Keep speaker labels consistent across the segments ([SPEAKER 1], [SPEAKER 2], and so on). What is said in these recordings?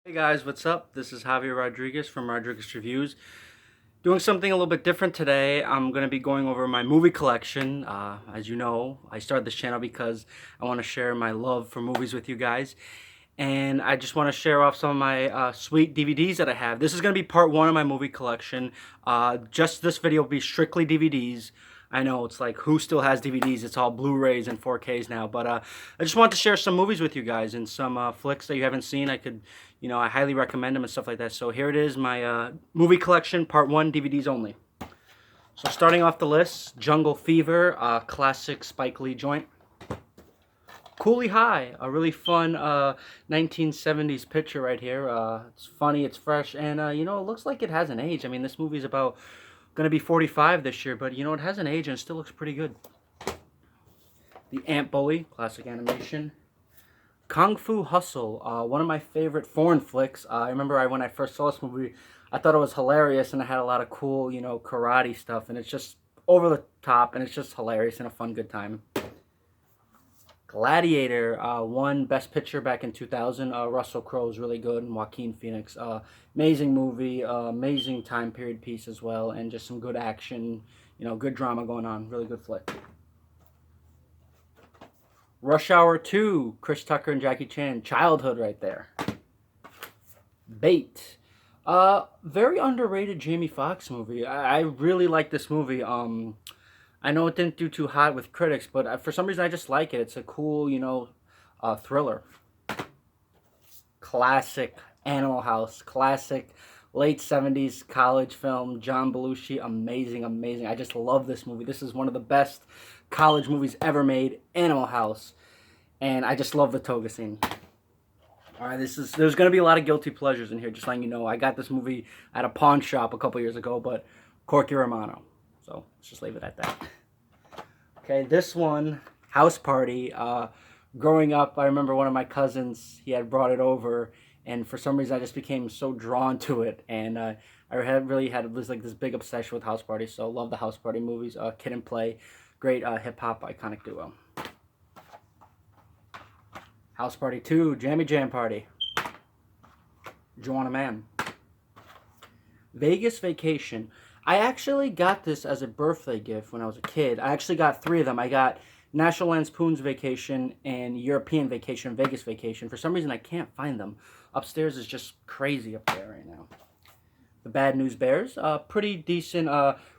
[SPEAKER 1] Hey guys, what's up? This is Javier Rodriguez from Rodriguez Reviews. Doing something a little bit different today. I'm going to be going over my movie collection. As you know, I started this channel because I want to share my love for movies with you guys. And I just want to share off some of my sweet DVDs that I have. This is going to be part one of my movie collection. Just this video will be strictly DVDs. I know it's like, who still has DVDs? It's all Blu-rays and 4Ks now. But I just want to share some movies with you guys and some flicks that you haven't seen. I highly recommend them and stuff like that. So here it is, my movie collection, part one, DVDs only. So starting off the list, Jungle Fever, classic Spike Lee joint. Cooley High, a really fun 1970s picture right here. It's funny, it's fresh, and it looks like it hasn't aged. I mean, this movie's about going to be 45 this year, but it hasn't aged and it still looks pretty good. The Ant Bully, classic animation. Kung Fu Hustle, one of my favorite foreign flicks. I remember when I first saw this movie, I thought it was hilarious and it had a lot of cool, karate stuff, and it's just over the top and it's just hilarious and a fun, good time. Gladiator won Best Picture back in 2000. Russell Crowe is really good, and Joaquin Phoenix. Amazing movie, amazing time period piece as well, and just some good action, good drama going on. Really good flick. Rush Hour 2, Chris Tucker and Jackie Chan. Childhood right there. Bait. Very underrated Jamie Foxx movie. I really like this movie. I know it didn't do too hot with critics, but for some reason I just like it. It's a cool, thriller. Classic Animal House. Classic late 70s college film. John Belushi. Amazing, amazing. I just love this movie. This is one of the best college movies ever made. Animal House. And I just love the toga scene. Alright, there's going to be a lot of guilty pleasures in here, just letting you know. I got this movie at a pawn shop a couple years ago, but Corky Romano. So, let's just leave it at that. Okay, this one, House Party. Growing up, I remember one of my cousins, he had brought it over, and for some reason I just became so drawn to it, and I really had this big obsession with House Party, so love the House Party movies. Kid and Play, great hip-hop iconic duo. House Party 2, Jammy Jam Party. Joanna Man. Vegas Vacation. I actually got this as a birthday gift when I was a kid. I actually got 3 of them. I got National Lampoon's Vacation and European Vacation, Vegas Vacation. For some reason, I can't find them. Upstairs is just crazy up there right now. The Bad News Bears. Pretty decent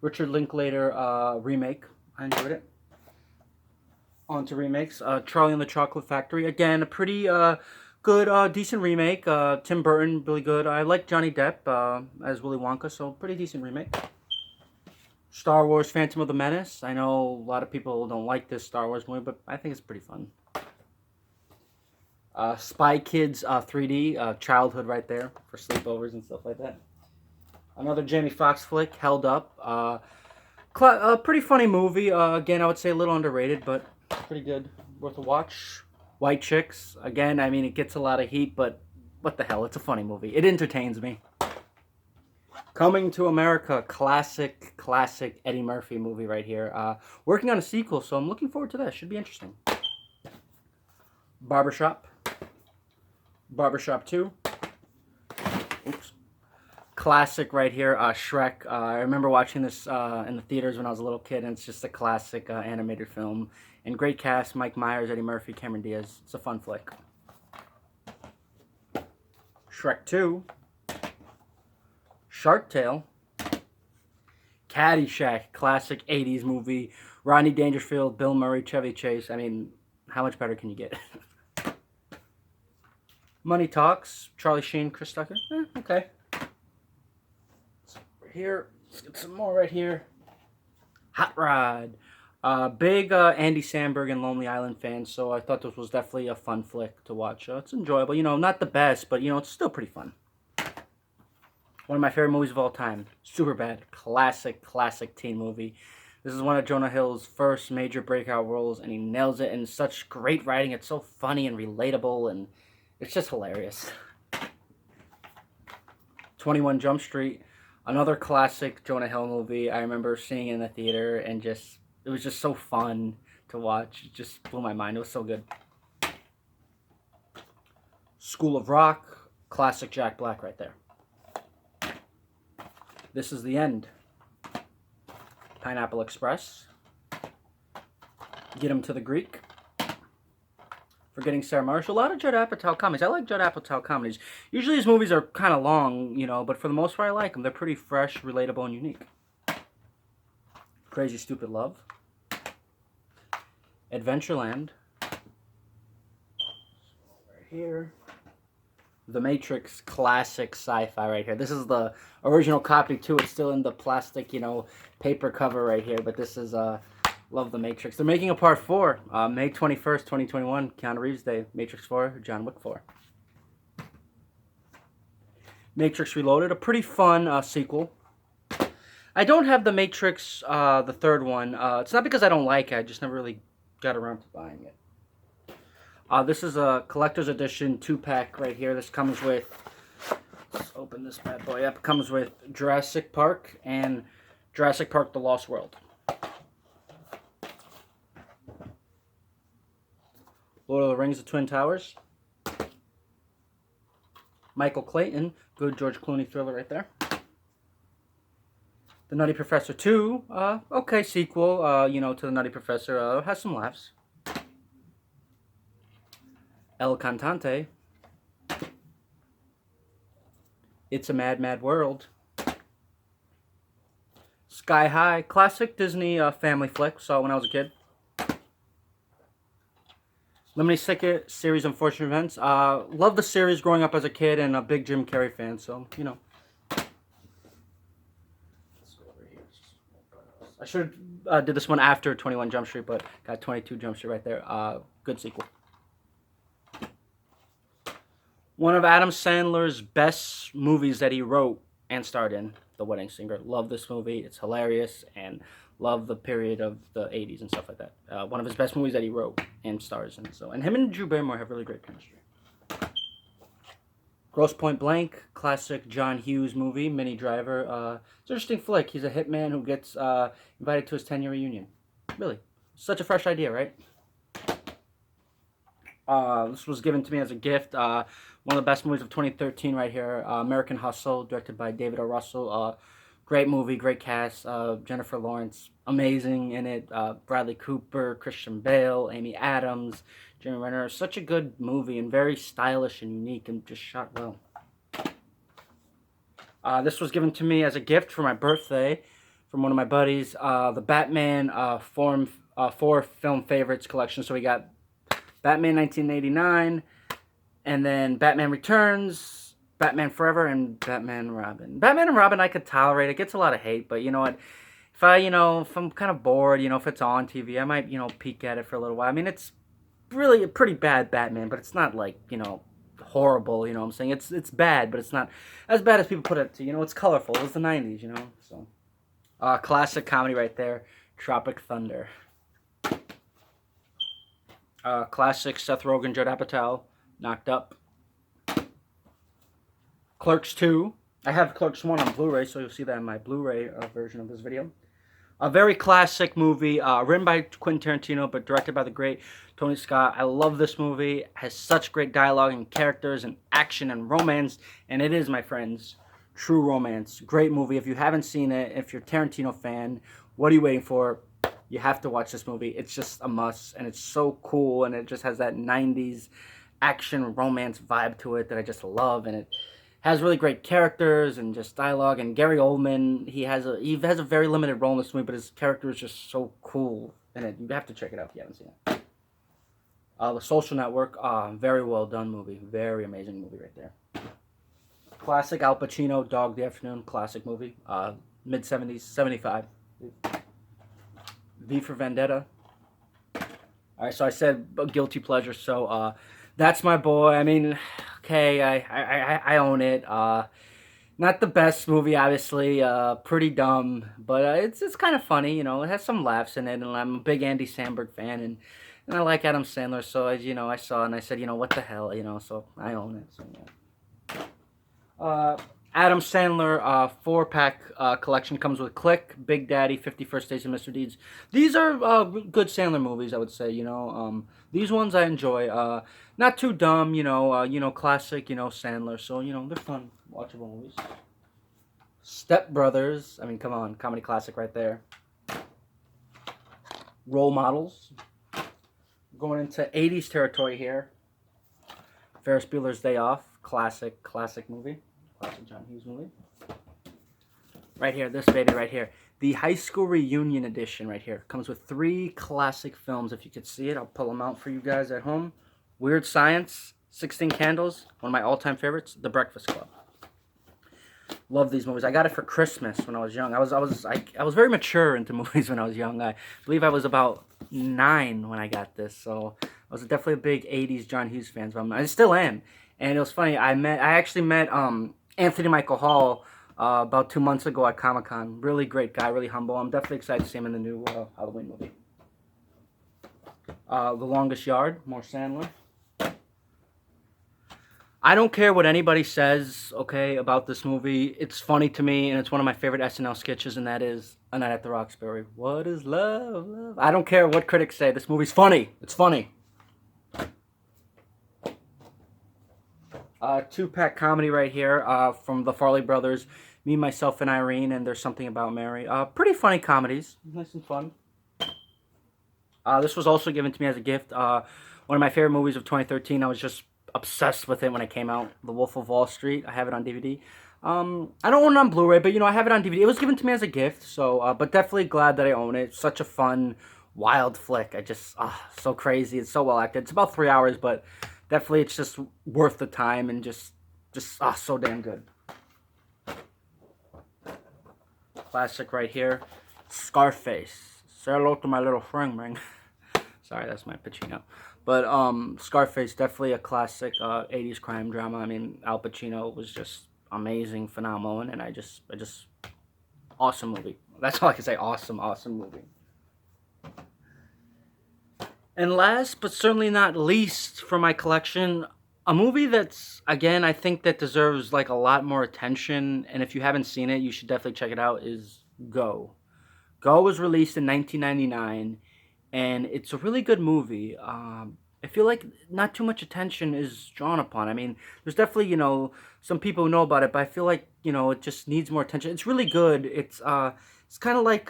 [SPEAKER 1] Richard Linklater remake. I enjoyed it. On to remakes. Charlie and the Chocolate Factory. Again, a pretty good, decent remake. Tim Burton, really good. I like Johnny Depp as Willy Wonka, so pretty decent remake. Star Wars Phantom of the Menace. I know a lot of people don't like this Star Wars movie, but I think it's pretty fun. Spy Kids 3D, childhood right there for sleepovers and stuff like that. Another Jamie Foxx flick, Held Up. A pretty funny movie. Again, I would say a little underrated, but pretty good. Worth a watch. White Chicks. Again, I mean, it gets a lot of heat, but what the hell? It's a funny movie. It entertains me. Coming to America, classic Eddie Murphy movie right here. Working on a sequel, so I'm looking forward to that. Should be interesting. Barbershop. Barbershop 2. Oops. Classic right here, Shrek. I remember watching this in the theaters when I was a little kid, and it's just a classic animated film. And great cast, Mike Myers, Eddie Murphy, Cameron Diaz. It's a fun flick. Shrek 2. Shark Tale. Caddyshack, classic 80s movie. Rodney Dangerfield, Bill Murray, Chevy Chase. I mean, how much better can you get? Money Talks, Charlie Sheen, Chris Tucker. Okay. So here, let's get some more right here. Hot Rod. Big Andy Samberg and Lonely Island fan, so I thought this was definitely a fun flick to watch. It's enjoyable. Not the best, but, it's still pretty fun. One of my favorite movies of all time. Superbad. Classic teen movie. This is one of Jonah Hill's first major breakout roles, and he nails it in such great writing. It's so funny and relatable, and it's just hilarious. 21 Jump Street. Another classic Jonah Hill movie. I remember seeing it in the theater, and it was just so fun to watch. It just blew my mind. It was so good. School of Rock. Classic Jack Black right there. This is the End. Pineapple Express. Get Him to the Greek. Forgetting Sarah Marshall. A lot of Judd Apatow comedies. I like Judd Apatow comedies. Usually his movies are kind of long, you know, but for the most part I like them. They're pretty fresh, relatable, and unique. Crazy Stupid Love. Adventureland. Right here. The Matrix, classic sci-fi right here. This is the original copy too. It's still in the plastic, you know, paper cover right here. But this is, love The Matrix. They're making a part 4, May 21st, 2021, Keanu Reeves Day. Matrix 4, John Wick 4. Matrix Reloaded, a pretty fun sequel. I don't have The Matrix, the third one. It's not because I don't like it. I just never really got around to buying it. This is a collector's edition 2-pack right here. This comes with, let's open this bad boy up. It comes with Jurassic Park and Jurassic Park The Lost World. Lord of the Rings, The Twin Towers. Michael Clayton, good George Clooney thriller right there. The Nutty Professor 2, okay sequel, you know, to The Nutty Professor, has some laughs. El Cantante. It's a Mad, Mad World. Sky High, classic Disney family flick, saw it when I was a kid. Lemony Snicket series, Unfortunate Events. Loved the series growing up as a kid and a big Jim Carrey fan, so, you know. Let's go over here. I should have did this one after 21 Jump Street, but got 22 Jump Street right there. Good sequel. One of Adam Sandler's best movies that he wrote and starred in, The Wedding Singer. Love this movie. It's hilarious and love the period of the 80s and stuff like that. One of his best movies that he wrote and stars in. So, and him and Drew Barrymore have really great chemistry. Grosse Pointe Blank, classic John Hughes movie, Minnie Driver. It's an interesting flick. He's a hitman who gets invited to his 10-year reunion. Really. Such a fresh idea, right? This was given to me as a gift. One of the best movies of 2013 right here. American Hustle, directed by David O. Russell. Great movie, great cast. Jennifer Lawrence, amazing in it. Bradley Cooper, Christian Bale, Amy Adams, Jeremy Renner. Such a good movie and very stylish and unique and just shot well. This was given to me as a gift for my birthday from one of my buddies. The Batman 4 film favorites collection. So we got Batman 1989, and then Batman Returns, Batman Forever, and Batman and Robin. Batman and Robin I could tolerate. It gets a lot of hate, but you know what? If I'm kind of bored, if it's on TV, I might, peek at it for a little while. I mean, it's really a pretty bad Batman, but it's not like, horrible, what I'm saying? It's bad, but it's not as bad as people put it to, it's colorful. It was the 90s, so. Classic comedy right there, Tropic Thunder. Classic Seth Rogen, Judd Apatow, Knocked Up. Clerks 2. I have Clerks 1 on Blu-ray, so you'll see that in my Blu-ray version of this video. A very classic movie, written by Quentin Tarantino, but directed by the great Tony Scott. I love this movie. It has such great dialogue and characters and action and romance, and it is, my friends, true romance. Great movie. If you haven't seen it, if you're a Tarantino fan, what are you waiting for? You have to watch this movie. It's just a must, and it's so cool, and it just has that 90s action romance vibe to it that I just love, and it has really great characters and just dialogue. And Gary Oldman, he has a very limited role in this movie, but his character is just so cool in it. You have to check it out if you haven't seen it. The Social Network, very well done movie, very amazing movie right there. Classic Al Pacino, Dog Day Afternoon, classic movie, mid 70s, 75. V for Vendetta. Alright, so I said a guilty pleasure, so that's my boy. I mean, okay, I own it. Not the best movie, obviously, pretty dumb, but it's kind of funny, it has some laughs in it, and I'm a big Andy Samberg fan, and I like Adam Sandler, so as I saw it and I said, what the hell, so I own it. So yeah. Adam Sandler 4-pack collection comes with Click, Big Daddy, 51st Days of Mr. Deeds. These are good Sandler movies, I would say. These ones I enjoy. Not too dumb, classic, Sandler. So they're fun, watchable movies. Step Brothers. I mean, come on, comedy classic right there. Role Models. Going into 80s territory here. Ferris Bueller's Day Off. Classic movie. Classic John Hughes movie. Right here, this baby right here. The High School Reunion Edition right here. Comes with 3 classic films. If you could see it, I'll pull them out for you guys at home. Weird Science, 16 Candles, one of my all-time favorites, The Breakfast Club. Love these movies. I got it for Christmas when I was young. I was very mature into movies when I was young. I believe I was about 9 when I got this. So I was definitely a big 80s John Hughes fan. I still am. And it was funny. I actually met Anthony Michael Hall about 2 months ago at Comic-Con. Really great guy, really humble. I'm definitely excited to see him in the new Halloween movie. The Longest Yard, more Sandler. I don't care what anybody says, okay, about this movie. It's funny to me, and it's one of my favorite SNL sketches, and that is A Night at the Roxbury. What is love? Love? I don't care what critics say. This movie's funny. It's funny. 2-pack comedy right here from the Farley Brothers. Me, Myself, and Irene, and There's Something About Mary. Pretty funny comedies. Nice and fun. This was also given to me as a gift. One of my favorite movies of 2013. I was just obsessed with it when it came out. The Wolf of Wall Street. I have it on DVD. I don't own it on Blu-ray, but I have it on DVD. It was given to me as a gift, so but definitely glad that I own it. It's such a fun, wild flick. So crazy. It's so well acted. It's about 3 hours, but definitely it's just worth the time and just so damn good. Classic right here. Scarface. Say hello to my little friend, man. Sorry, that's my Pacino. But Scarface, definitely a classic 80s crime drama. I mean, Al Pacino was just amazing, phenomenal, and I just awesome movie. That's all I can say. Awesome movie. And last, but certainly not least for my collection, a movie that's, again, I think that deserves like a lot more attention, and if you haven't seen it, you should definitely check it out, is Go. Go was released in 1999, and it's a really good movie. I feel like not too much attention is drawn upon. I mean, there's definitely, some people who know about it, but I feel like, it just needs more attention. It's really good. It's kind of like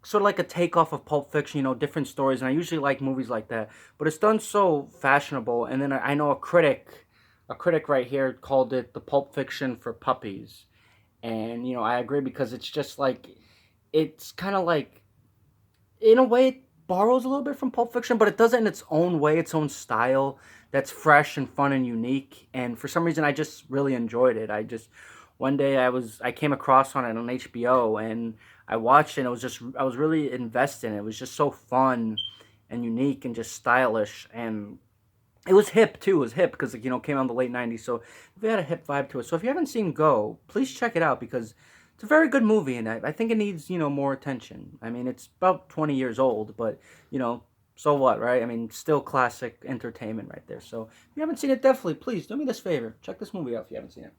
[SPEAKER 1] sort of like a takeoff of Pulp Fiction, different stories, and I usually like movies like that. But it's done so fashionable, and then I know a critic right here called it the Pulp Fiction for puppies, and I agree because it's just like, it's kind of like, in a way, it borrows a little bit from Pulp Fiction, but it does it in its own way, its own style that's fresh and fun and unique. And for some reason, I just really enjoyed it. One day I came across on it on HBO, and I watched it, and I was really invested in it. It was just so fun and unique and just stylish, and it was hip too. It was hip because came out in the late 90s, so it had a hip vibe to it. So if you haven't seen Go, please check it out because it's a very good movie, and I think it needs, more attention. I mean, it's about 20 years old, but, so what, right? I mean, still classic entertainment right there. So if you haven't seen it, definitely, please, do me this favor. Check this movie out if you haven't seen it.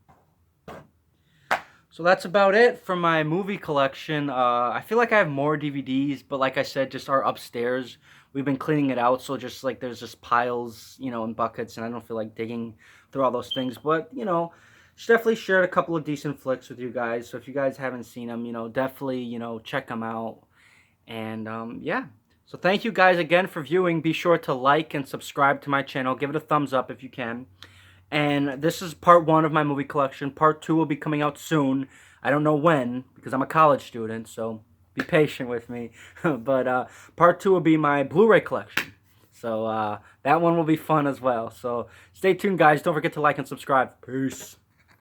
[SPEAKER 1] So that's about it for my movie collection. I feel like I have more DVDs, but like I said, just are upstairs. We've been cleaning it out, so just like there's just piles, in buckets, and I don't feel like digging through all those things. But, definitely shared a couple of decent flicks with you guys. So if you guys haven't seen them, definitely, check them out. And, yeah. So thank you guys again for viewing. Be sure to like and subscribe to my channel. Give it a thumbs up if you can. And this is part 1 of my movie collection. Part 2 will be coming out soon. I don't know when, because I'm a college student, so be patient with me. But part 2 will be my Blu-ray collection. So that one will be fun as well. So stay tuned, guys. Don't forget to like and subscribe. Peace.